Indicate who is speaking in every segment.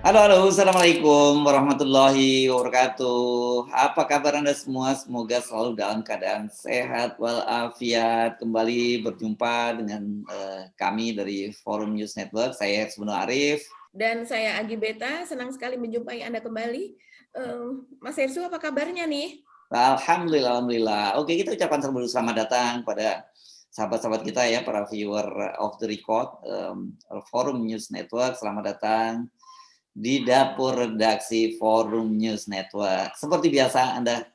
Speaker 1: Halo, halo, assalamualaikum warahmatullahi wabarakatuh. Apa kabar Anda semua? Semoga selalu dalam keadaan sehat walafiat. Kembali berjumpa dengan kami dari Forum News Network. Saya Hersmono Arif.
Speaker 2: Dan saya Agi Beta, senang sekali menjumpai Anda kembali. Mas Hersu, apa kabarnya nih?
Speaker 1: Alhamdulillah, alhamdulillah. Oke, kita ucapkan selamat datang pada sahabat-sahabat kita ya, para viewer of the record, Forum News Network. Selamat datang di dapur redaksi Forum News Network. Seperti biasa, Anda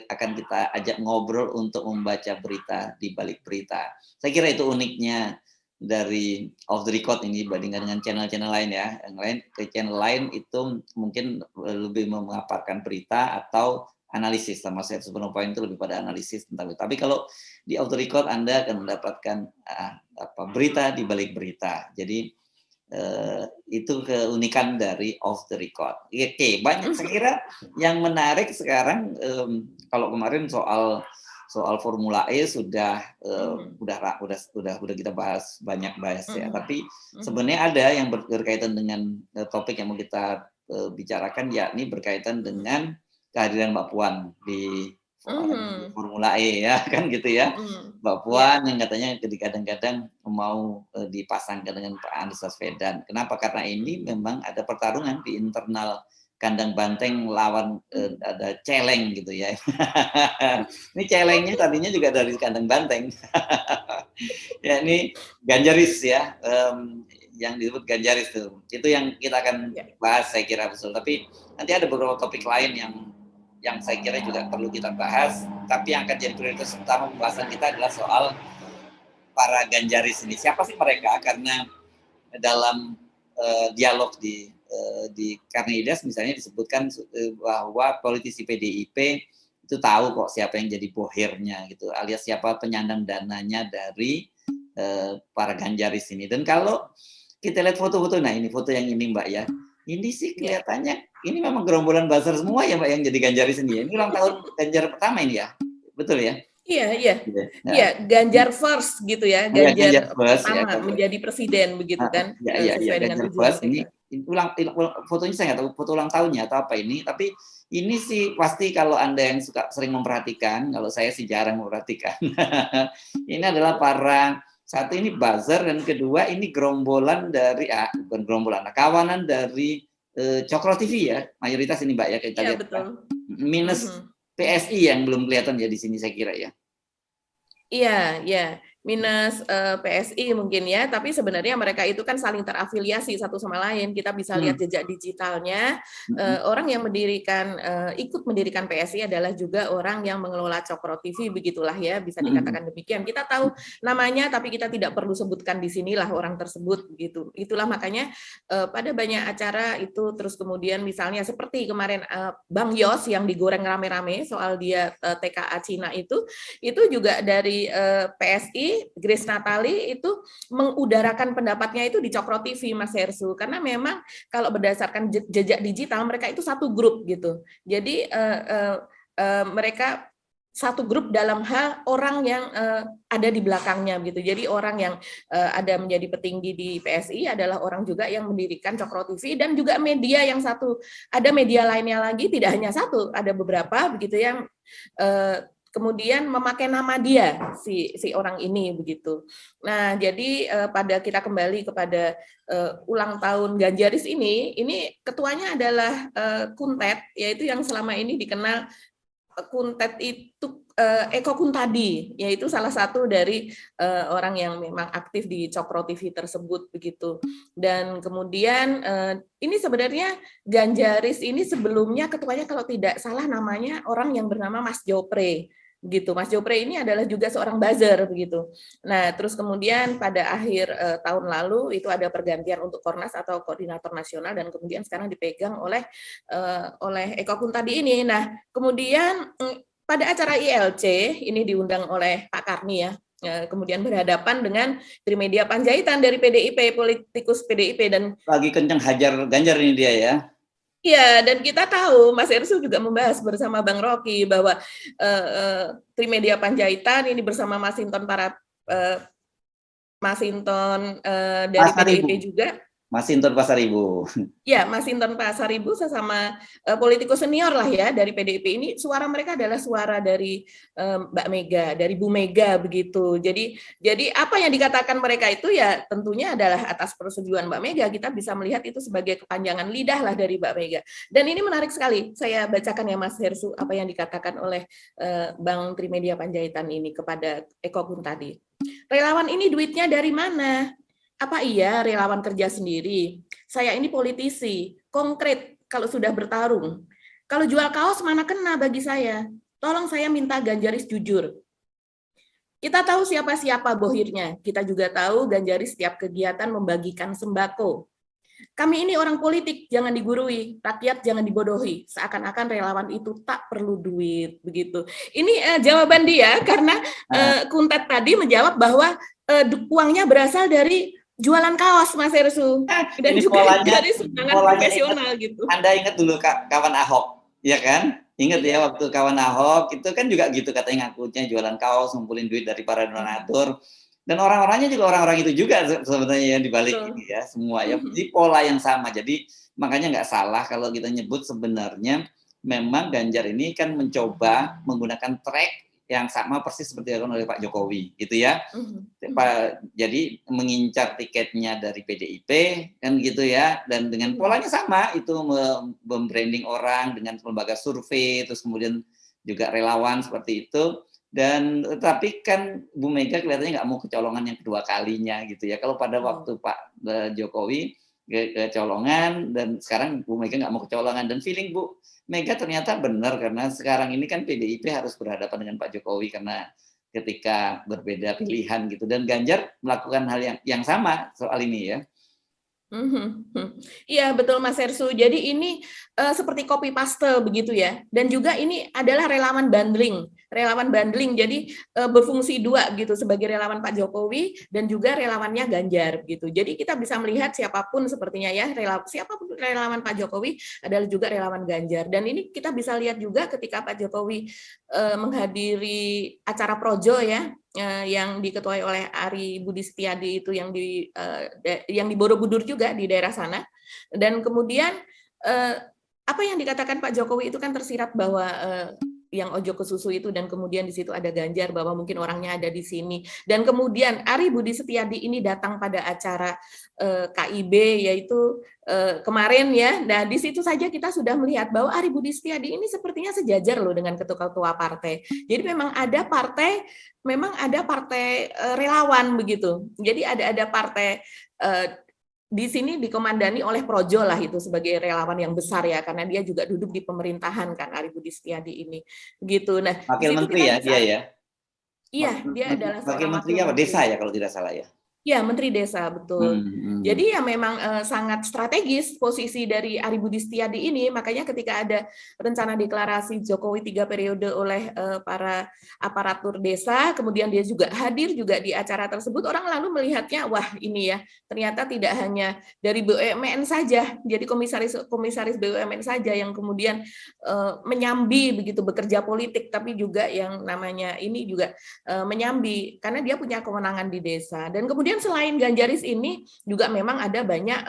Speaker 1: akan kita ajak ngobrol untuk membaca berita di balik berita. Saya kira itu uniknya dari off the record ini dibandingkan dengan channel-channel lain ya. Yang lain, ke channel lain itu mungkin lebih memaparkan berita atau analisis, sama saya sebenarnya poin itu lebih pada analisis tentang itu. Tapi kalau di off the record Anda akan mendapatkan berita di balik berita. Jadi itu keunikan dari off the record. Oke, banyak saya kira yang menarik sekarang kalau kemarin soal Formula E sudah kita bahas banyak ya. Tapi sebenarnya ada yang berkaitan dengan topik yang mau kita bicarakan, yakni berkaitan dengan kehadiran Mbak Puan di Formula E ya kan gitu ya. Mbak Puan yang katanya kadang-kadang mau dipasangkan dengan Pak Anies Baswedan. Kenapa? Karena ini memang ada pertarungan di internal kandang banteng lawan ada celeng gitu ya. Ini celengnya tadinya juga dari kandang banteng. Ya ini Ganjaris ya, yang disebut Ganjaris itu yang kita akan bahas saya kira betul. Tapi nanti ada beberapa topik lain yang saya kira juga perlu kita bahas, tapi yang akan jadi prioritas utama pembahasan kita adalah soal para Ganjaris ini. Siapa sih mereka? Karena dalam dialog di Karnidas misalnya disebutkan bahwa politisi PDIP itu tahu kok siapa yang jadi bohirnya gitu, alias siapa penyandang dananya dari para Ganjaris ini. Dan kalau kita lihat foto-foto, nah ini foto yang ini Mbak ya, ini sih kelihatannya ini memang gerombolan buzzer semua ya Mbak yang jadi Ganjaris ini. Ini ulang tahun Ganjar pertama ini ya, betul ya?
Speaker 2: Iya, Ganjar first gitu ya, Ganjar pertama ya, menjadi presiden begitu kan, sesuai dengan tujuan
Speaker 1: ini fotonya saya nggak tahu foto ulang tahunnya atau apa ini, tapi ini sih pasti kalau Anda yang suka sering memperhatikan, kalau saya sih jarang memperhatikan. Ini adalah para satu ini buzzer dan kedua ini gerombolan dari bukan gerombolan, kawanan dari Cokro TV ya, mayoritas ini Mbak ya kita lihat.
Speaker 2: Betul.
Speaker 1: Minus PSI yang belum kelihatan ya di sini saya kira ya.
Speaker 2: Iya, minus PSI mungkin ya, tapi sebenarnya mereka itu kan saling terafiliasi satu sama lain. Kita bisa lihat jejak digitalnya. Orang yang ikut mendirikan PSI adalah juga orang yang mengelola Cokro TV, begitulah ya, bisa dikatakan demikian. Kita tahu namanya, tapi kita tidak perlu sebutkan di sinilah orang tersebut, begitu. Itulah makanya pada banyak acara itu terus kemudian misalnya seperti kemarin Bang Yos yang digoreng rame-rame soal dia TKA Cina itu juga dari PSI, Grace Natali itu mengudarakan pendapatnya itu di Cokro TV, Mas Hersu, karena memang kalau berdasarkan jejak digital mereka itu satu grup gitu. Jadi mereka satu grup dalam hal orang yang ada di belakangnya gitu. Jadi orang yang ada menjadi petinggi di PSI adalah orang juga yang mendirikan Cokro TV, dan juga media yang satu, ada media lainnya lagi, tidak hanya satu, ada beberapa begitu yang kemudian memakai nama dia si orang ini begitu. Nah, jadi pada kita kembali kepada ulang tahun Ganjaris ini ketuanya adalah Kuntet, yaitu yang selama ini dikenal Kuntet itu Eko Kuntadi, yaitu salah satu dari orang yang memang aktif di Cokro TV tersebut begitu. Dan kemudian ini sebenarnya Ganjaris ini sebelumnya ketuanya kalau tidak salah namanya orang yang bernama Mas Jopre. Begitu. Mas Jopre ini adalah juga seorang buzzer begitu. Nah, terus kemudian pada akhir tahun lalu itu ada pergantian untuk Kornas atau koordinator nasional, dan kemudian sekarang dipegang oleh Eko Kuntadi ini. Nah, kemudian pada acara ILC ini diundang oleh Pak Karni ya. Kemudian berhadapan dengan Trimedia Panjaitan dari PDIP, politikus PDIP, dan
Speaker 1: lagi kencang hajar Ganjar ini dia ya.
Speaker 2: Iya, dan kita tahu Mas Ersu juga membahas bersama Bang Rocky bahwa Trimedia Panjaitan ini bersama Masinton dari PDIP juga.
Speaker 1: Masinton Pasaribu.
Speaker 2: Ya, Masinton Pasaribu sesama politikus senior lah ya dari PDIP ini, suara mereka adalah suara dari Mbak Mega, dari Bu Mega begitu. Jadi apa yang dikatakan mereka itu ya tentunya adalah atas persetujuan Mbak Mega. Kita bisa melihat itu sebagai kepanjangan lidah lah dari Mbak Mega. Dan ini menarik sekali. Saya bacakan ya Mas Hersu apa yang dikatakan oleh Bang Trimedia Panjaitan ini kepada Eko Kun tadi. Relawan ini duitnya dari mana? Apa iya relawan kerja sendiri? Saya ini politisi, konkret kalau sudah bertarung. Kalau jual kaos mana kena bagi saya? Tolong saya minta Ganjaris jujur. Kita tahu siapa-siapa bohirnya. Kita juga tahu Ganjaris setiap kegiatan membagikan sembako. Kami ini orang politik, jangan digurui. Rakyat jangan dibodohi. Seakan-akan relawan itu tak perlu duit. Begitu. Ini jawaban dia karena Kuntet tadi menjawab bahwa uangnya berasal dari jualan kaos, Mas Hersu, dan
Speaker 1: ini
Speaker 2: juga dari semangat profesional gitu.
Speaker 1: Anda ingat dulu kawan Ahok, ya kan? Ingat ya waktu kawan Ahok itu kan juga gitu katanya ngakutnya jualan kaos, ngumpulin duit dari para donatur, dan orang-orangnya juga orang-orang itu juga sebenarnya yang dibalik ini ya semua ya, di pola yang sama. Jadi makanya nggak salah kalau kita nyebut sebenarnya memang Ganjar ini kan mencoba menggunakan track yang sama persis seperti dilakukan oleh Pak Jokowi, gitu ya. Jadi mengincar tiketnya dari PDIP kan gitu ya, dan dengan polanya sama itu membranding orang dengan lembaga survei, terus kemudian juga relawan seperti itu. Dan tapi kan Bu Mega kelihatannya nggak mau kecolongan yang kedua kalinya gitu ya. Kalau pada waktu Pak Jokowi kecolongan dan sekarang Bu Mega nggak mau kecolongan, dan feeling Bu Mega ternyata benar karena sekarang ini kan PDIP harus berhadapan dengan Pak Jokowi karena ketika berbeda pilihan gitu, dan Ganjar melakukan hal yang sama soal ini ya.
Speaker 2: Iya betul Mas Hersu. Jadi ini seperti copy paste begitu ya. Dan juga ini adalah relawan bundling. Jadi berfungsi dua gitu sebagai relawan Pak Jokowi dan juga relawannya Ganjar gitu. Jadi kita bisa melihat siapapun sepertinya ya, siapapun relawan Pak Jokowi adalah juga relawan Ganjar. Dan ini kita bisa lihat juga ketika Pak Jokowi menghadiri acara Projo ya, yang diketuai oleh Ari Budi Setiadi itu yang di Borobudur juga di daerah sana. Dan kemudian apa yang dikatakan Pak Jokowi itu kan tersirat bahwa yang ojo ke susu itu, dan kemudian di situ ada Ganjar bahwa mungkin orangnya ada di sini. Dan kemudian Ari Budi Setiadi ini datang pada acara KIB yaitu kemarin ya. Nah, di situ saja kita sudah melihat bahwa Ari Budi Setiadi ini sepertinya sejajar loh dengan ketua-ketua partai. Jadi memang ada partai relawan begitu. Jadi ada partai di sini dikomandani oleh Projo lah itu sebagai relawan yang besar ya, karena dia juga duduk di pemerintahan kan Ari Budi Setiadi ini begitu. Nah,
Speaker 1: Wakil Menteri ya dia ya.
Speaker 2: Iya, dia adalah
Speaker 1: Wakil Menteri apa desa ya kalau tidak salah ya.
Speaker 2: Ya, Menteri Desa, betul. Jadi ya memang sangat strategis posisi dari Ari Budi Setiadi ini, makanya ketika ada rencana deklarasi Jokowi 3 periode oleh para aparatur desa, kemudian dia juga hadir juga di acara tersebut, orang lalu melihatnya, wah ini ya, ternyata tidak hanya dari BUMN saja, jadi komisaris BUMN saja yang kemudian menyambi begitu bekerja politik, tapi juga yang namanya ini juga menyambi, karena dia punya kewenangan di desa. Dan kemudian selain Ganjaris ini juga memang ada banyak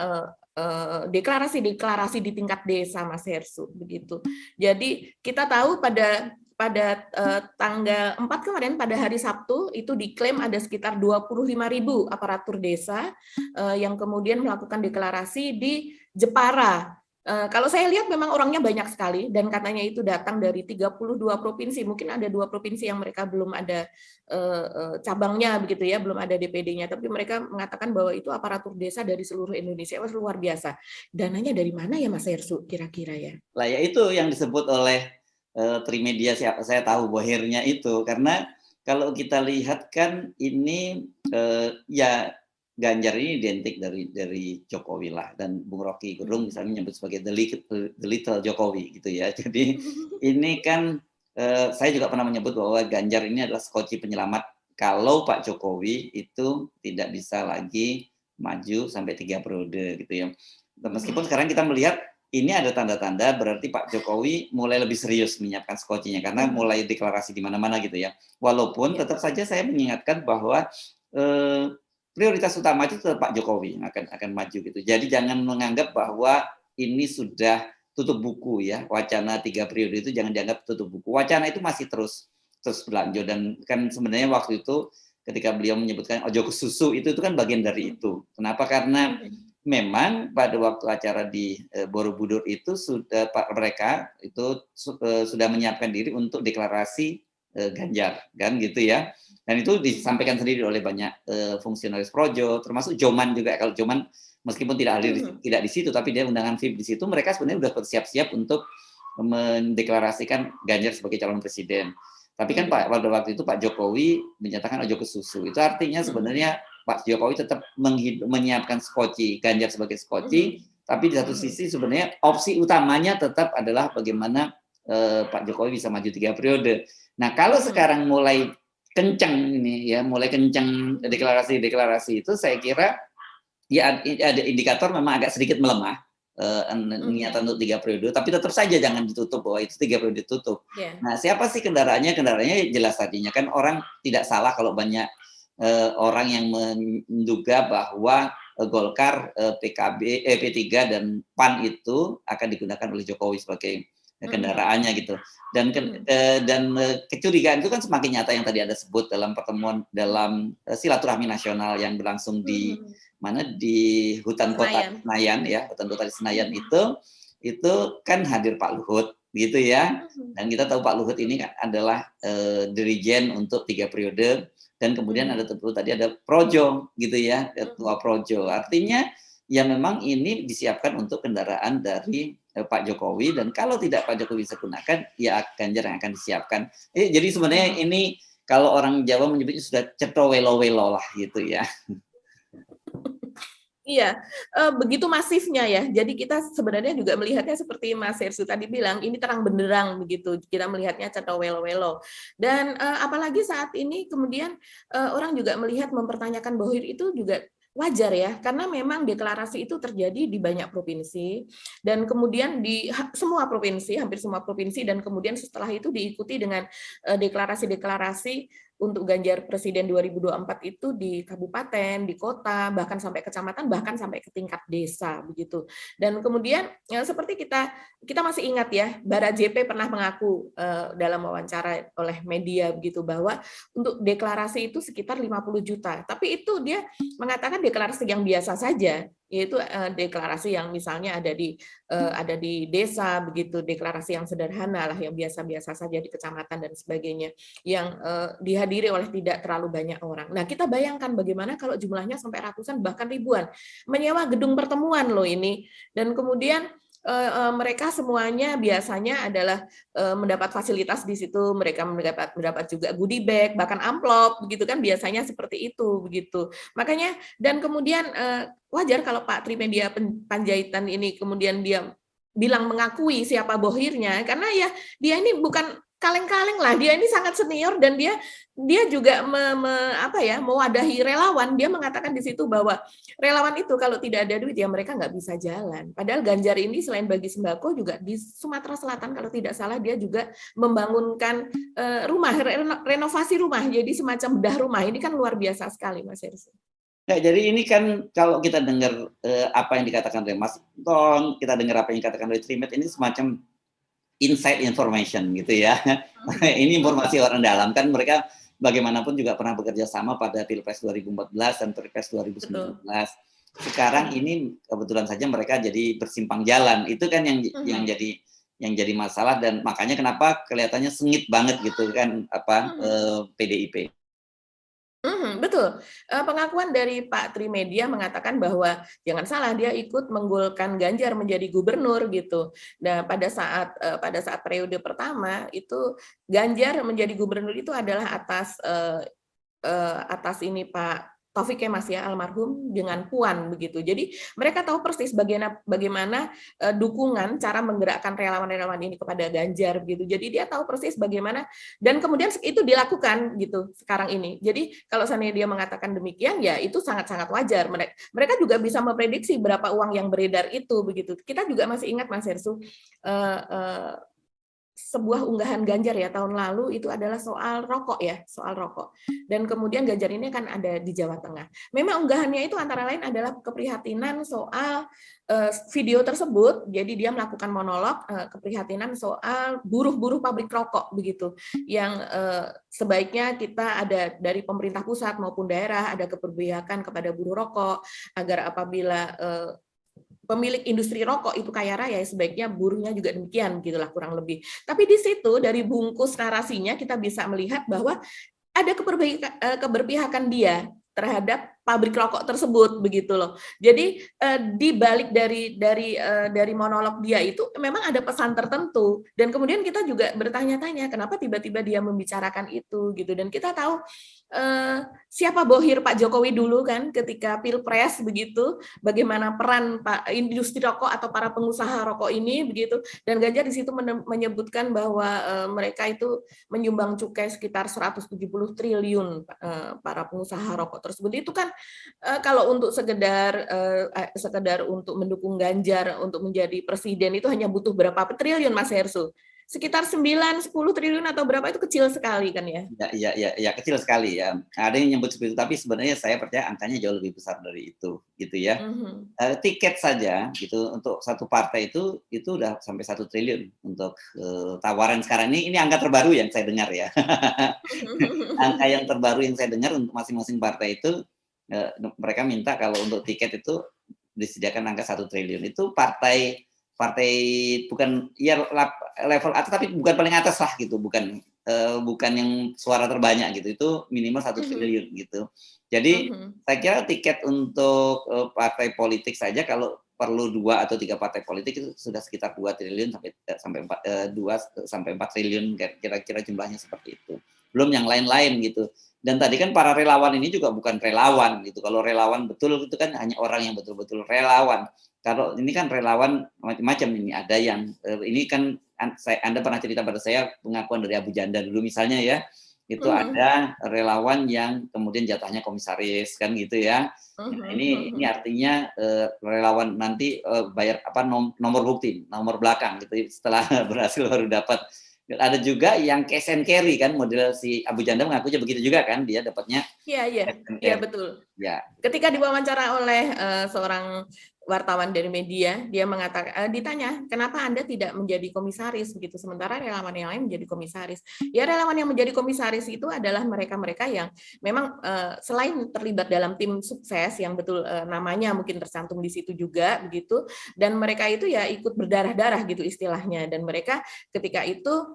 Speaker 2: deklarasi-deklarasi di tingkat desa, Mas Hersu, begitu. Jadi kita tahu pada tanggal 4 kemarin pada hari Sabtu itu diklaim ada sekitar 25.000 aparatur desa yang kemudian melakukan deklarasi di Jepara. Kalau saya lihat memang orangnya banyak sekali dan katanya itu datang dari 32 provinsi. Mungkin ada 2 provinsi yang mereka belum ada cabangnya begitu ya, belum ada DPD-nya, tapi mereka mengatakan bahwa itu aparatur desa dari seluruh Indonesia. Wah, luar biasa. Dananya dari mana ya Mas Hersu kira-kira ya?
Speaker 1: Lah ya itu yang disebut oleh Trimedia, saya tahu bohirnya itu, karena kalau kita lihat kan ini ya Ganjar ini identik dari Jokowi lah, dan Bung Rocky Gerung misalnya menyebut sebagai the little Jokowi gitu ya. Jadi ini kan saya juga pernah menyebut bahwa Ganjar ini adalah skoci penyelamat kalau Pak Jokowi itu tidak bisa lagi maju sampai 3 periode gitu ya. Meskipun sekarang kita melihat ini ada tanda-tanda berarti Pak Jokowi mulai lebih serius menyiapkan skocinya karena mulai deklarasi di mana-mana gitu ya. Walaupun tetap saja saya mengingatkan bahwa prioritas utama itu tetap Pak Jokowi yang akan maju gitu. Jadi jangan menganggap bahwa ini sudah tutup buku ya, wacana 3 periode itu jangan dianggap tutup buku. Wacana itu masih terus berlanjut, dan kan sebenarnya waktu itu ketika beliau menyebutkan ojo ke susu itu kan bagian dari itu. Kenapa? Karena memang pada waktu acara di Borobudur itu sudah mereka itu sudah menyiapkan diri untuk deklarasi Ganjar kan gitu ya, dan itu disampaikan sendiri oleh banyak fungsionaris projo, termasuk Joman juga. Kalau Joman meskipun tidak hadir tidak di situ, tapi dia undangan VIP di situ, mereka sebenarnya sudah bersiap-siap untuk mendeklarasikan Ganjar sebagai calon presiden. Tapi kan pada waktu itu Pak Jokowi menyatakan ojo ke susu. Itu artinya sebenarnya Pak Jokowi tetap menyiapkan skoci, Ganjar sebagai skoci, tapi di satu sisi sebenarnya opsi utamanya tetap adalah bagaimana Pak Jokowi bisa maju 3 periode. Nah, kalau sekarang mulai kencang ini ya, mulai kencang deklarasi itu, saya kira ya ada indikator memang agak sedikit melemah niatan untuk 3 periode, tapi tetap saja jangan ditutup bahwa itu 3 periode ditutup. Nah, siapa sih kendaraannya? Kendaraannya jelas tadinya kan orang tidak salah kalau banyak orang yang menduga bahwa Golkar, PKB, P3 dan PAN itu akan digunakan oleh Jokowi sebagai kendaraannya gitu. Dan kecurigaan itu kan semakin nyata yang tadi Anda sebut dalam pertemuan dalam silaturahmi nasional yang berlangsung di mana di hutan kota Senayan ya, hutan kota di Senayan itu kan hadir Pak Luhut gitu ya. Dan kita tahu Pak Luhut ini kan adalah dirijen untuk 3 periode, dan kemudian ada tadi ada projo gitu ya, ketua projo. Artinya ya memang ini disiapkan untuk kendaraan dari Pak Jokowi, dan kalau tidak Pak Jokowi bisa gunakan ya Ganjar yang akan disiapkan. Jadi sebenarnya ini kalau orang Jawa menyebutnya sudah cetho welo-welo lah gitu ya.
Speaker 2: Iya, begitu masifnya ya. Jadi kita sebenarnya juga melihatnya seperti Mas Hersu tadi bilang, ini terang benderang begitu. Kita melihatnya cetho welo-welo. Dan apalagi saat ini kemudian orang juga melihat mempertanyakan bahwa itu juga wajar ya, karena memang deklarasi itu terjadi di banyak provinsi, dan kemudian di semua provinsi, hampir semua provinsi, dan kemudian setelah itu diikuti dengan deklarasi-deklarasi untuk Ganjar Presiden 2024 itu di kabupaten, di kota, bahkan sampai kecamatan, bahkan sampai ke tingkat desa begitu. Dan kemudian seperti kita masih ingat ya, Bara JP pernah mengaku dalam wawancara oleh media begitu bahwa untuk deklarasi itu sekitar 50 juta. Tapi itu dia mengatakan deklarasi yang biasa saja, yaitu deklarasi yang misalnya ada di desa begitu, deklarasi yang sederhana lah, yang biasa-biasa saja di kecamatan dan sebagainya, yang dihadiri oleh tidak terlalu banyak orang. Nah, kita bayangkan bagaimana kalau jumlahnya sampai ratusan bahkan ribuan, menyewa gedung pertemuan loh ini, dan kemudian mereka semuanya biasanya adalah mendapat fasilitas di situ, mereka mendapat juga goodie bag, bahkan amplop begitu kan, biasanya seperti itu begitu. Makanya dan kemudian wajar kalau Pak Trimedia Panjaitan ini kemudian dia bilang mengakui siapa bohirnya, karena ya dia ini bukan kaleng-kaleng lah, dia ini sangat senior, dan dia juga mewadahi relawan. Dia mengatakan di situ bahwa relawan itu kalau tidak ada duit ya mereka nggak bisa jalan. Padahal Ganjar ini selain bagi sembako juga di Sumatera Selatan kalau tidak salah dia juga membangunkan rumah, renovasi rumah, jadi semacam bedah rumah. Ini kan luar biasa sekali, Mas Hersu.
Speaker 1: Nah, jadi ini kan kalau kita dengar apa yang dikatakan oleh Mas Tong, kita dengar apa yang dikatakan oleh Trimet, ini semacam inside information gitu ya. Ini informasi orang dalam, kan mereka bagaimanapun juga pernah bekerja sama pada Pilpres 2014 dan Pilpres 2019. Sekarang ini kebetulan saja mereka jadi bersimpang jalan. Itu kan yang jadi masalah, dan makanya kenapa kelihatannya sengit banget gitu kan PDIP.
Speaker 2: Betul. Pengakuan dari Pak Trimedia mengatakan bahwa jangan salah, dia ikut menggolkan Ganjar menjadi gubernur gitu. Nah, pada saat periode pertama itu Ganjar menjadi gubernur itu adalah atas ini Pak Taufik Kemas ya, almarhum, dengan Puan begitu. Jadi mereka tahu persis bagaimana dukungan, cara menggerakkan relawan-relawan ini kepada Ganjar gitu. Jadi dia tahu persis bagaimana, dan kemudian itu dilakukan gitu sekarang ini. Jadi kalau seandainya dia mengatakan demikian ya itu sangat-sangat wajar. Mereka juga bisa memprediksi berapa uang yang beredar itu begitu. Kita juga masih ingat Mas Hersu, sebuah unggahan Ganjar ya tahun lalu itu adalah soal rokok ya, soal rokok. Dan kemudian Ganjar ini kan ada di Jawa Tengah. Memang unggahannya itu antara lain adalah keprihatinan soal video tersebut. Jadi dia melakukan monolog keprihatinan soal buruh-buruh pabrik rokok begitu, yang sebaiknya kita ada dari pemerintah pusat maupun daerah ada keberpihakan kepada buruh rokok agar apabila pemilik industri rokok itu kaya raya, sebaiknya buruhnya juga demikian, gitulah kurang lebih. Tapi di situ dari bungkus narasinya kita bisa melihat bahwa ada keberpihakan dia terhadap pabrik rokok tersebut begitu loh. Jadi di balik dari monolog dia itu memang ada pesan tertentu, dan kemudian kita juga bertanya-tanya kenapa tiba-tiba dia membicarakan itu gitu. Dan kita tahu siapa bohir Pak Jokowi dulu kan ketika Pilpres begitu, bagaimana peran Pak industri rokok atau para pengusaha rokok ini begitu, dan Ganjar di situ menyebutkan bahwa mereka itu menyumbang cukai sekitar 170 triliun para pengusaha rokok tersebut. Itu kan kalau untuk sekedar untuk mendukung Ganjar untuk menjadi presiden itu hanya butuh berapa triliun Mas Hersu? Sekitar 9-10 triliun atau berapa, itu kecil sekali kan ya?
Speaker 1: Ya, kecil sekali ya. Ada yang nyebut seperti itu, tapi sebenarnya saya percaya angkanya jauh lebih besar dari itu, gitu ya. Tiket saja gitu untuk satu partai itu udah sampai 1 triliun untuk tawaran sekarang ini angka terbaru yang saya dengar ya. Angka yang terbaru yang saya dengar untuk masing-masing partai itu mereka minta kalau untuk tiket itu disediakan angka 1 triliun. Itu partai bukan ya level atas tapi bukan paling atas lah gitu, bukan yang suara terbanyak gitu, itu minimal 1 triliun gitu. Jadi saya kira tiket untuk partai politik saja kalau perlu 2 atau 3 partai politik itu sudah sekitar 2 triliun sampai 4 triliun kira-kira jumlahnya seperti itu. Belum yang lain-lain gitu. Dan tadi kan para relawan ini juga bukan relawan gitu. Kalau relawan betul itu kan hanya orang yang betul-betul relawan. Kalau ini kan relawan macam-macam ini. Ada yang ini kan Anda pernah cerita pada saya pengakuan dari Abu Janda dulu misalnya ya. Itu ada relawan yang kemudian jatahnya komisaris kan gitu ya. Nah, ini artinya relawan nanti bayar nomor bukti, nomor belakang gitu setelah berhasil baru dapat. Ada juga yang cash and carry kan, model si Abu Janda mengakunya begitu juga kan, dia dapatnya.
Speaker 2: Iya betul.
Speaker 1: Ya.
Speaker 2: Ketika diwawancara oleh seorang wartawan dari media, dia mengatakan, ditanya, kenapa Anda tidak menjadi komisaris begitu, sementara relawan yang lain menjadi komisaris. Ya relawan yang menjadi komisaris itu adalah mereka-mereka yang memang selain terlibat dalam tim sukses yang betul namanya mungkin tercantum di situ juga begitu, dan mereka itu ya ikut berdarah-darah gitu istilahnya, dan mereka ketika itu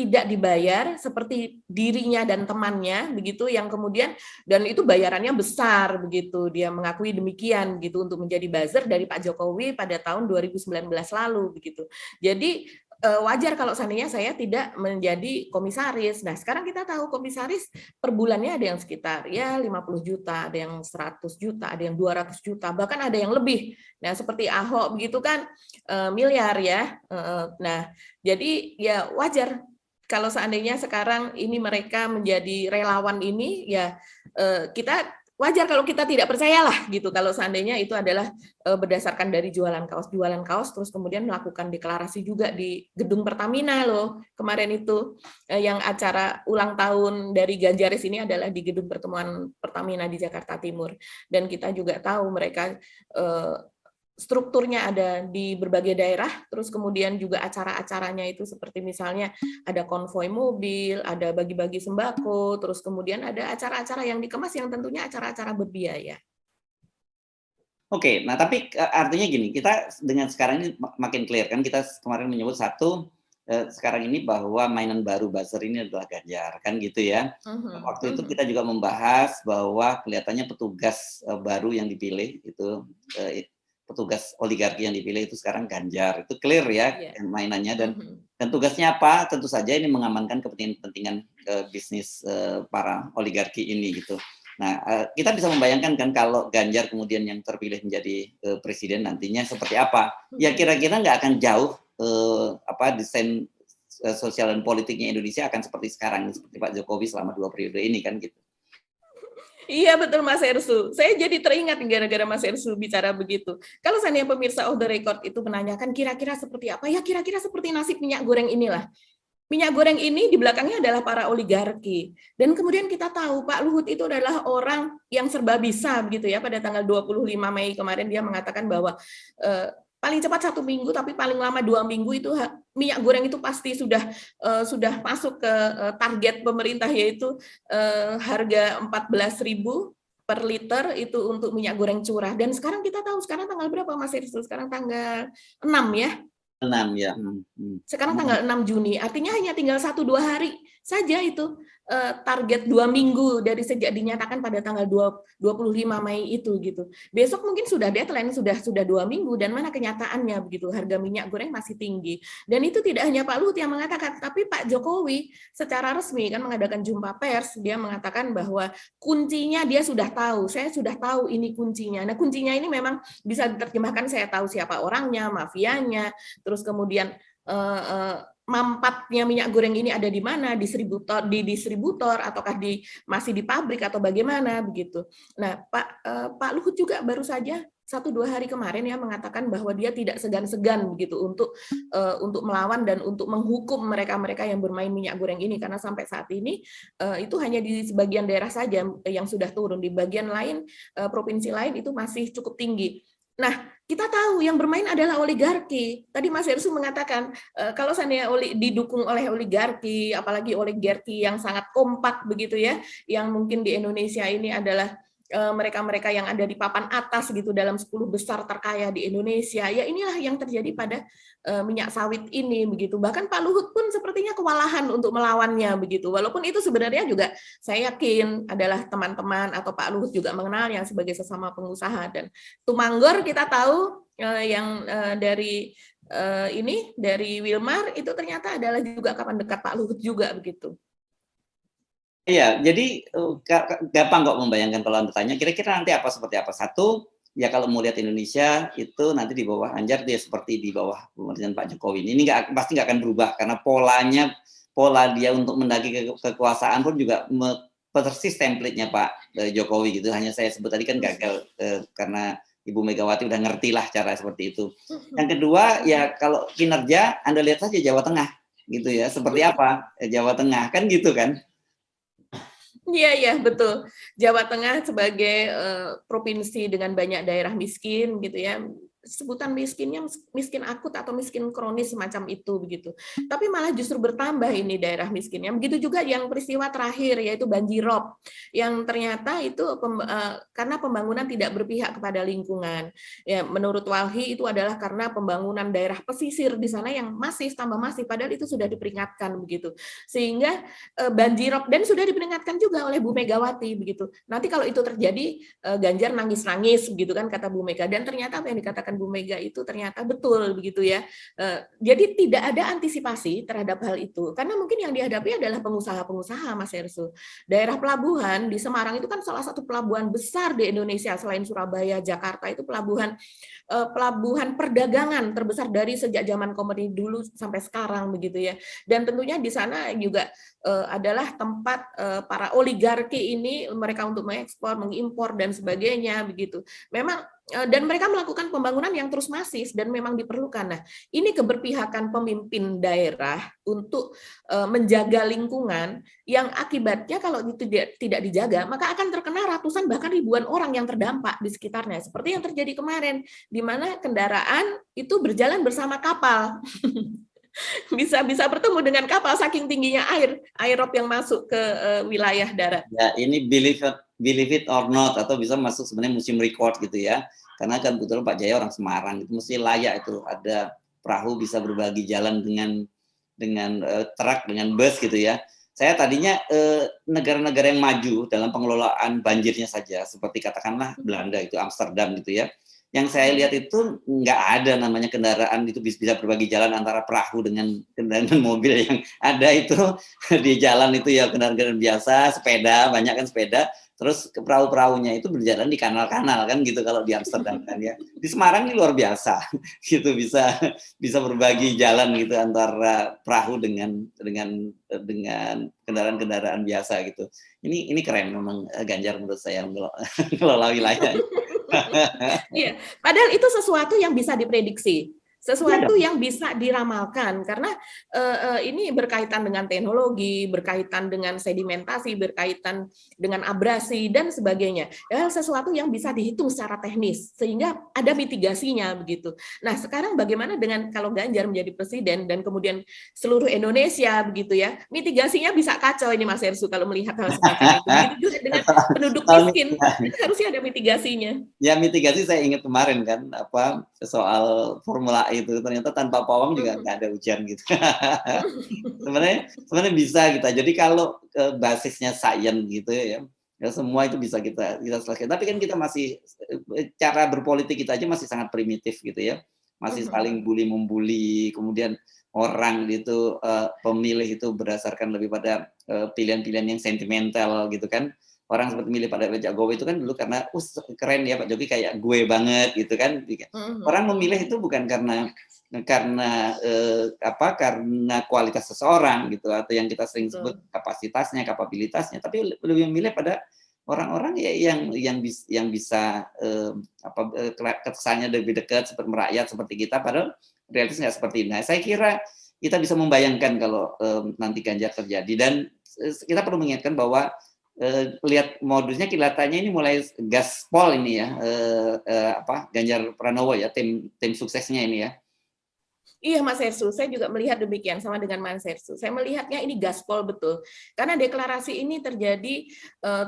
Speaker 2: tidak dibayar seperti dirinya dan temannya begitu, yang kemudian dan itu bayarannya besar begitu, dia mengakui demikian gitu untuk menjadi buzzer dari Pak Jokowi pada tahun 2019 lalu begitu. Jadi wajar kalau seandainya saya tidak menjadi komisaris. Nah, sekarang kita tahu komisaris per bulannya ada yang sekitar ya 50 juta, ada yang 100 juta, ada yang 200 juta, bahkan ada yang lebih. Nah, seperti Ahok begitu kan miliar ya. Nah, jadi ya wajar kalau seandainya sekarang ini mereka menjadi relawan ini, ya kita wajar kalau kita tidak percayalah gitu kalau seandainya itu adalah berdasarkan dari jualan kaos terus kemudian melakukan deklarasi juga di gedung Pertamina loh kemarin itu, yang acara ulang tahun dari Ganjaris ini adalah di gedung pertemuan Pertamina di Jakarta Timur, dan kita juga tahu mereka strukturnya ada di berbagai daerah, terus kemudian juga acara-acaranya itu seperti misalnya ada konvoi mobil, ada bagi-bagi sembako, terus kemudian ada acara-acara yang dikemas yang tentunya acara-acara berbiaya.
Speaker 1: Oke, nah tapi artinya gini, kita dengan sekarang ini makin clear kan, kita kemarin menyebut sekarang ini bahwa mainan baru buzzer ini adalah Ganjar kan gitu ya. Waktu itu kita juga membahas bahwa kelihatannya petugas baru yang dipilih itu petugas oligarki yang dipilih itu sekarang Ganjar, itu clear ya mainannya, dan tugasnya apa? Tentu saja ini mengamankan kepentingan bisnis para oligarki ini gitu. Nah, kita bisa membayangkan kan kalau Ganjar kemudian yang terpilih menjadi presiden nantinya seperti apa? Ya kira-kira nggak akan jauh desain sosial dan politiknya Indonesia akan seperti sekarang, seperti Pak Jokowi selama 2 periode ini kan gitu.
Speaker 2: Iya betul Mas Ersu. Saya jadi teringat gara-gara Mas Ersu bicara begitu. Kalau seandainya pemirsa off the record itu menanyakan kira-kira seperti apa, ya kira-kira seperti nasib minyak goreng inilah. Minyak goreng ini di belakangnya adalah para oligarki. Dan kemudian kita tahu Pak Luhut itu adalah orang yang serba bisa begitu ya. Pada tanggal 25 Mei kemarin dia mengatakan bahwa paling cepat 1 minggu, tapi paling lama 2 minggu itu minyak goreng itu pasti sudah masuk ke target pemerintah, yaitu harga 14.000 per liter itu untuk minyak goreng curah. Dan sekarang kita tahu sekarang tanggal berapa Mas Irsu? Sekarang tanggal 6 ya.
Speaker 1: 6 ya.
Speaker 2: Sekarang tanggal 6 Juni, artinya hanya tinggal 1-2 hari saja itu target 2 minggu dari sejak dinyatakan pada tanggal 25 Mei itu gitu. Besok mungkin sudah deadline, sudah 2 minggu, dan mana kenyataannya begitu, harga minyak goreng masih tinggi. Dan itu tidak hanya Pak Luhut yang mengatakan, tapi Pak Jokowi secara resmi kan mengadakan jumpa pers, dia mengatakan bahwa kuncinya dia sudah tahu, saya sudah tahu ini kuncinya. Nah kuncinya ini memang bisa diterjemahkan saya tahu siapa orangnya, mafianya, terus kemudian mampatnya minyak goreng ini ada di mana, distributor ataukah masih di pabrik atau bagaimana begitu. Nah, Pak Luhut juga baru saja 1-2 hari kemarin ya mengatakan bahwa dia tidak segan-segan begitu untuk melawan dan untuk menghukum mereka-mereka yang bermain minyak goreng ini, karena sampai saat ini itu hanya di sebagian daerah saja yang sudah turun, di bagian lain provinsi lain itu masih cukup tinggi. Nah, kita tahu yang bermain adalah oligarki. Tadi Mas Ersu mengatakan kalau seandainya didukung oleh oligarki, apalagi oligarki yang sangat kompak begitu ya, yang mungkin di Indonesia ini adalah mereka-mereka yang ada di papan atas gitu dalam 10 besar terkaya di Indonesia. Ya inilah yang terjadi pada minyak sawit ini begitu. Bahkan Pak Luhut pun sepertinya kewalahan untuk melawannya begitu. Walaupun itu sebenarnya juga saya yakin adalah teman-teman atau Pak Luhut juga mengenalnya sebagai sesama pengusaha. Dan Tumanggor kita tahu yang dari dari Wilmar itu ternyata adalah juga kawan dekat Pak Luhut juga begitu.
Speaker 1: Iya, jadi gampang kok membayangkan kalau Anda tanya, kira-kira nanti seperti apa. Satu, ya kalau mau lihat Indonesia itu nanti di bawah Anjar dia seperti di bawah pemerintahan Pak Jokowi. Ini pasti nggak akan berubah karena pola dia untuk mendaki kekuasaan pun juga persis template-nya Pak Jokowi gitu. Hanya saya sebut tadi kan gagal karena Ibu Megawati udah ngerti lah cara seperti itu. Yang kedua, ya kalau kinerja Anda lihat saja Jawa Tengah gitu ya, seperti apa Jawa Tengah kan gitu kan.
Speaker 2: Iya, betul. Jawa Tengah sebagai provinsi dengan banyak daerah miskin gitu ya, sebutan miskinnya miskin akut atau miskin kronis semacam itu begitu. Tapi malah justru bertambah ini daerah miskinnya. Begitu juga yang peristiwa terakhir yaitu banjirop yang ternyata itu karena pembangunan tidak berpihak kepada lingkungan. Ya, menurut Walhi itu adalah karena pembangunan daerah pesisir di sana yang masif tambah masif, padahal itu sudah diperingatkan begitu. Sehingga banjirop, dan sudah diperingatkan juga oleh Bu Megawati begitu. Nanti kalau itu terjadi Ganjar nangis-nangis begitu kan kata Bu Mega, dan ternyata apa yang dikatakan Bu Mega itu ternyata betul begitu ya. Jadi tidak ada antisipasi terhadap hal itu karena mungkin yang dihadapi adalah pengusaha-pengusaha Mas Ersu. Daerah pelabuhan di Semarang itu kan salah satu pelabuhan besar di Indonesia selain Surabaya, Jakarta, itu pelabuhan perdagangan terbesar dari sejak zaman komunis dulu sampai sekarang begitu ya. Dan tentunya di sana juga adalah tempat para oligarki ini mereka untuk mengekspor, mengimpor dan sebagainya begitu. Memang dan mereka melakukan pembangunan yang terus masif dan memang diperlukan. Nah, ini keberpihakan pemimpin daerah untuk menjaga lingkungan yang akibatnya kalau itu tidak dijaga, maka akan terkena ratusan bahkan ribuan orang yang terdampak di sekitarnya. Seperti yang terjadi kemarin, di mana kendaraan itu berjalan bersama kapal. bisa bertemu dengan kapal saking tingginya airop yang masuk ke wilayah darat.
Speaker 1: Ya, ini believe it or not atau bisa masuk sebenarnya museum record gitu ya. Karena kan betul Pak Jaya orang Semarang, itu mesti layak itu ada perahu bisa berbagi jalan dengan truk, dengan bus gitu ya. Saya tadinya negara-negara yang maju dalam pengelolaan banjirnya saja, seperti katakanlah Belanda itu, Amsterdam gitu ya. Yang saya lihat itu nggak ada namanya kendaraan itu bisa berbagi jalan antara perahu dengan mobil. Yang ada itu di jalan itu ya kendaraan biasa, sepeda, banyak kan sepeda. Terus ke perahu-perahunya itu berjalan di kanal-kanal kan gitu kalau di Amsterdam kan ya. Di Semarang ini luar biasa gitu, bisa berbagi jalan gitu antara perahu dengan kendaraan-kendaraan biasa gitu. Ini keren memang Ganjar menurut saya mengelola wilayah.
Speaker 2: Iya, padahal itu sesuatu yang bisa diprediksi,
Speaker 1: Iya
Speaker 2: sesuatu
Speaker 1: dong.
Speaker 2: yang bisa diramalkan karena ini berkaitan dengan teknologi, berkaitan dengan sedimentasi, berkaitan dengan abrasi dan sebagainya. Sesuatu yang bisa dihitung secara teknis sehingga ada mitigasinya begitu. Nah, sekarang bagaimana dengan kalau Ganjar menjadi presiden dan kemudian seluruh Indonesia begitu ya, mitigasinya bisa kacau ini Mas Ersu kalau melihat hal semacam itu. Begitu juga dengan penduduk miskin, kan harusnya ada mitigasinya.
Speaker 1: Ya mitigasi saya ingat kemarin kan soal Formula E itu ternyata tanpa pawang juga nggak ada hujan gitu. sebenarnya bisa kita. Jadi kalau basisnya sains gitu ya semua itu bisa kita selesaikan. Tapi kan kita masih cara berpolitik kita aja masih sangat primitif gitu ya. Masih saling bully membuli, kemudian orang itu pemilih itu berdasarkan lebih pada pilihan-pilihan yang sentimental gitu kan. Orang seperti milih pada Pak Jokowi itu kan dulu karena keren ya Pak Jokowi kayak gue banget gitu kan. Orang memilih itu bukan karena karena kualitas seseorang gitu atau yang kita sering sebut kapasitasnya, kapabilitasnya, tapi lebih memilih pada orang-orang yang bisa kesannya lebih dekat seperti merakyat seperti kita, padahal realitas nggak seperti ini. Nah, saya kira kita bisa membayangkan kalau nanti Ganjar terjadi, dan kita perlu mengingatkan bahwa lihat modusnya kelihatannya ini mulai gaspol ini ya, Ganjar Pranowo ya, tim suksesnya ini ya.
Speaker 2: Iya Mas Hersu, saya juga melihat demikian sama dengan Mas Hersu. Saya melihatnya ini gaspol betul. Karena deklarasi ini terjadi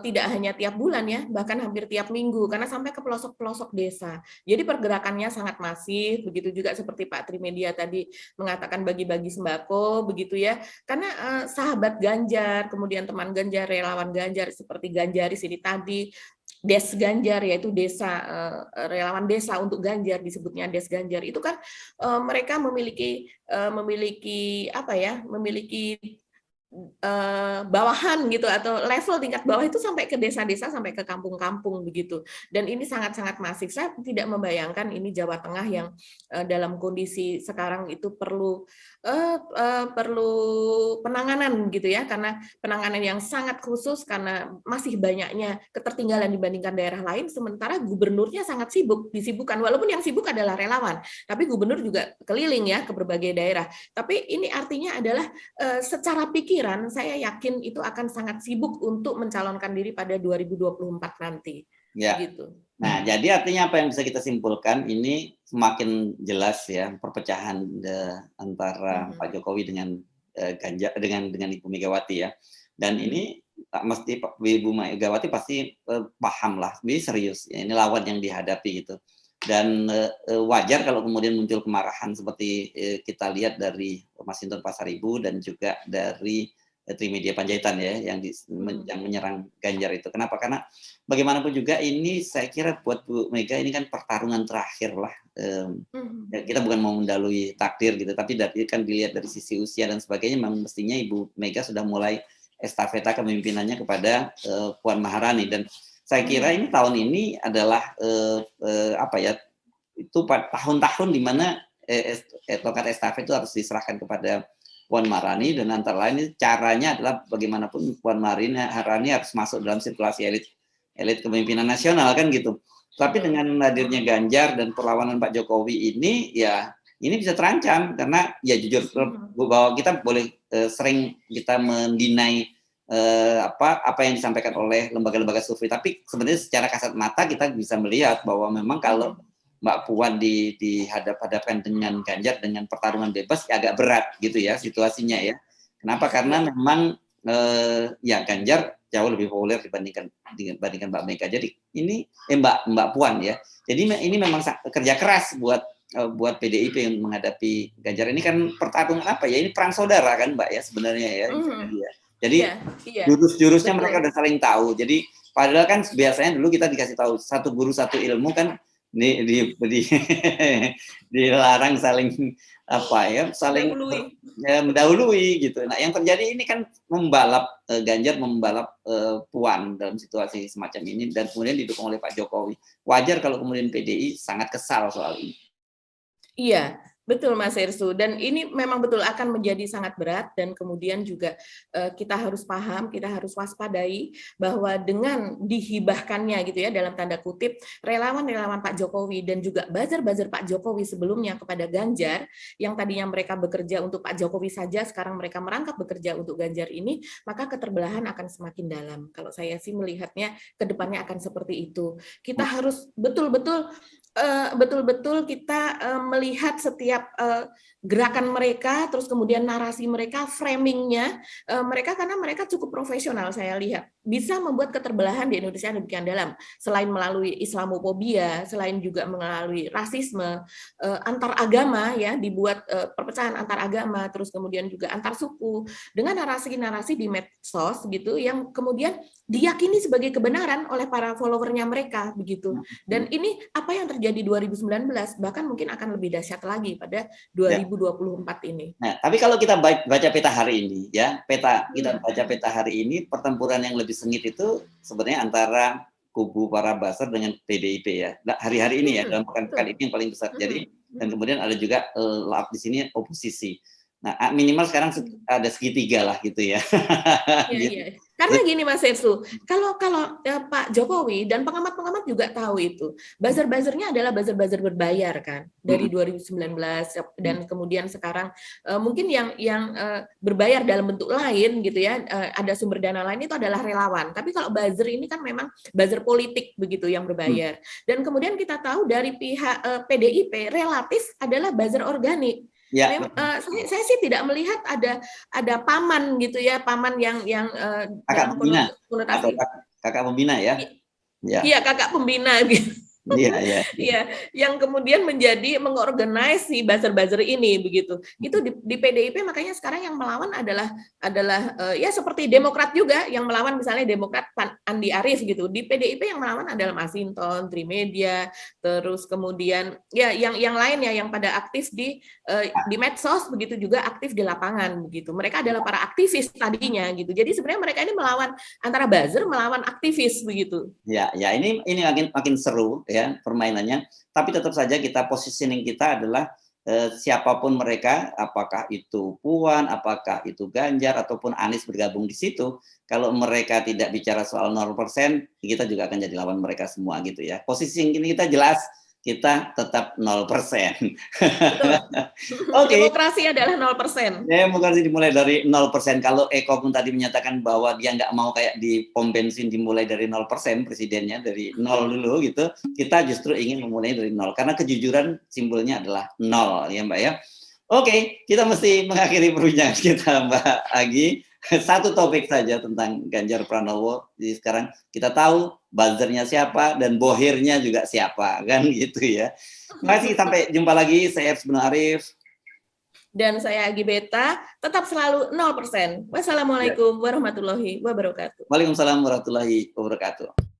Speaker 2: tidak hanya tiap bulan ya, bahkan hampir tiap minggu karena sampai ke pelosok-pelosok desa. Jadi pergerakannya sangat masif, begitu juga seperti Pak Trimedia tadi mengatakan bagi-bagi sembako begitu ya. Karena sahabat Ganjar, kemudian teman Ganjar, relawan Ganjar seperti Ganjaris ini tadi, Des Ganjar yaitu desa relawan desa untuk Ganjar disebutnya Des Ganjar itu kan mereka memiliki bawahan gitu atau level tingkat bawah itu sampai ke desa-desa sampai ke kampung-kampung begitu, dan ini sangat-sangat masif. Saya tidak membayangkan ini Jawa Tengah yang dalam kondisi sekarang itu perlu penanganan gitu ya, karena penanganan yang sangat khusus karena masih banyaknya ketertinggalan dibandingkan daerah lain, sementara gubernurnya sangat sibuk, disibukkan, walaupun yang sibuk adalah relawan, tapi gubernur juga keliling ya ke berbagai daerah. Tapi ini artinya adalah secara pikiran saya yakin itu akan sangat sibuk untuk mencalonkan diri pada 2024 nanti.
Speaker 1: Ya.
Speaker 2: Gitu.
Speaker 1: Nah, jadi artinya apa yang bisa kita simpulkan ini semakin jelas ya perpecahan antara Pak Jokowi dengan Ganjar dengan Ibu Megawati ya. Dan ini mesti Ibu Megawati pasti paham lah, ini serius ya, ini lawan yang dihadapi gitu. Dan wajar kalau kemudian muncul kemarahan seperti kita lihat dari Mas Hinton Pasaribu dan juga dari Trimedia Panjaitan ya yang menyerang Ganjar itu. Kenapa? Karena bagaimanapun juga ini saya kira buat Bu Mega ini kan pertarungan terakhir lah. Kita bukan mau mendalui takdir gitu, tapi kan dilihat dari sisi usia dan sebagainya, memang mestinya Ibu Mega sudah mulai estafeta kepemimpinannya kepada Puan Maharani, dan saya kira ini tahun ini adalah itu tahun-tahun di mana tongkat estafet itu harus diserahkan kepada Puan Maharani, dan antara lain caranya adalah bagaimanapun Puan Maharani harus masuk dalam sirkulasi elit kepemimpinan nasional kan gitu. Tapi dengan hadirnya Ganjar dan perlawanan Pak Jokowi ini ya ini bisa terancam, karena ya jujur bahwa kita boleh sering kita mendinai apa yang disampaikan oleh lembaga-lembaga survei, tapi sebenarnya secara kasat mata kita bisa melihat bahwa memang kalau Mbak Puan dihadap-hadapkan dengan Ganjar dengan pertarungan bebas ya agak berat gitu ya situasinya ya. Kenapa? Karena memang ya Ganjar jauh lebih populer dibandingkan Mbak Mega. Jadi ini Mbak Puan ya. Jadi ini memang kerja keras buat PDIP yang menghadapi Ganjar. Ini kan pertarungan apa ya? Ini perang saudara kan Mbak ya sebenarnya ya. Jadi jurus-jurusnya mereka udah saling tahu. Jadi padahal kan biasanya dulu kita dikasih tahu satu guru satu ilmu kan. dilarang saling saling mendahului gitu. Nah, yang terjadi ini kan Ganjar membalap Puan dalam situasi semacam ini dan kemudian didukung oleh Pak Jokowi. Wajar kalau kemudian PDI sangat kesal soal ini.
Speaker 2: Iya, betul Mas Ersu. Dan ini memang betul akan menjadi sangat berat dan kemudian juga kita harus paham, kita harus waspadai bahwa dengan dihibahkannya gitu ya dalam tanda kutip relawan-relawan Pak Jokowi dan juga buzzer-buzzer Pak Jokowi sebelumnya kepada Ganjar yang tadinya mereka bekerja untuk Pak Jokowi saja, sekarang mereka merangkap bekerja untuk Ganjar ini, maka keterbelahan akan semakin dalam. Kalau saya sih melihatnya ke depannya akan seperti itu. Kita harus betul-betul kita melihat setiap gerakan mereka, terus kemudian narasi mereka, framingnya mereka karena mereka cukup profesional saya lihat bisa membuat keterbelahan di Indonesia demikian dalam. Selain melalui Islamofobia, selain juga melalui rasisme antar agama ya, dibuat perpecahan antar agama, terus kemudian juga antar suku dengan narasi-narasi di medsos gitu yang kemudian diyakini sebagai kebenaran oleh para followernya mereka begitu. Dan ini apa yang terjadi 2019 bahkan mungkin akan lebih dahsyat lagi pada 2024 ini.
Speaker 1: Nah, tapi kalau kita baca peta hari ini ya, kita baca peta hari ini pertempuran yang lebih sengit itu sebenarnya antara kubu para buzzer dengan PDIP ya. Nah, hari-hari ini ya dalam pekan ini yang paling besar. Jadi dan kemudian ada juga di sini oposisi. Nah, minimal sekarang ada segitiga lah gitu ya.
Speaker 2: Iya. Karena gini Mas Ersu, kalau Pak Jokowi dan pengamat-pengamat juga tahu itu, buzzer-buzzernya adalah buzzer-buzzer berbayar kan dari 2019 dan kemudian sekarang mungkin yang berbayar dalam bentuk lain gitu ya, ada sumber dana lain itu adalah relawan. Tapi kalau buzzer ini kan memang buzzer politik begitu yang berbayar. Dan kemudian kita tahu dari pihak PDIP relatif adalah buzzer organik. Ya. Saya sih tidak melihat ada paman gitu ya, paman yang
Speaker 1: kakak pembina atau kakak pembina ya.
Speaker 2: Iya, kakak pembina gitu. Iya, yang kemudian mengorganize si buzzer-buzzer ini begitu. Itu di PDIP makanya sekarang yang melawan adalah ya seperti Demokrat juga yang melawan misalnya Demokrat Andi Arief gitu. Di PDIP yang melawan adalah Masinton, Trimedia, terus kemudian ya yang lain ya yang pada aktif di medsos begitu juga aktif di lapangan begitu. Mereka adalah para aktivis tadinya gitu. Jadi sebenarnya mereka ini melawan antara buzzer melawan aktivis begitu.
Speaker 1: Ya ini makin seru ya permainannya, tapi tetap saja positioning kita adalah siapapun mereka, apakah itu Puan, apakah itu Ganjar ataupun Anies bergabung di situ, kalau mereka tidak bicara soal 0%, kita juga akan jadi lawan mereka semua gitu ya. Positioning ini kita jelas, kita tetap 0%.
Speaker 2: Okay. Demokrasi adalah 0%.
Speaker 1: Demokrasi dimulai dari 0%. Kalau Eko pun tadi menyatakan bahwa dia nggak mau kayak di pom bensin dimulai dari 0%, presidennya dari 0 dulu gitu. Kita justru ingin memulai dari 0 karena kejujuran simbolnya adalah 0 ya Mbak ya. Oke, kita mesti mengakhiri perbincangan kita Mbak Agi. Satu topik saja tentang Ganjar Pranowo. Jadi sekarang kita tahu buzzernya siapa dan bohirnya juga siapa kan gitu ya. Terima kasih, sampai jumpa lagi. Saya Ersbun Arif.
Speaker 2: Dan saya Agi Beta, tetap selalu 0%. Wassalamualaikum warahmatullahi wabarakatuh.
Speaker 1: Waalaikumsalam warahmatullahi wabarakatuh.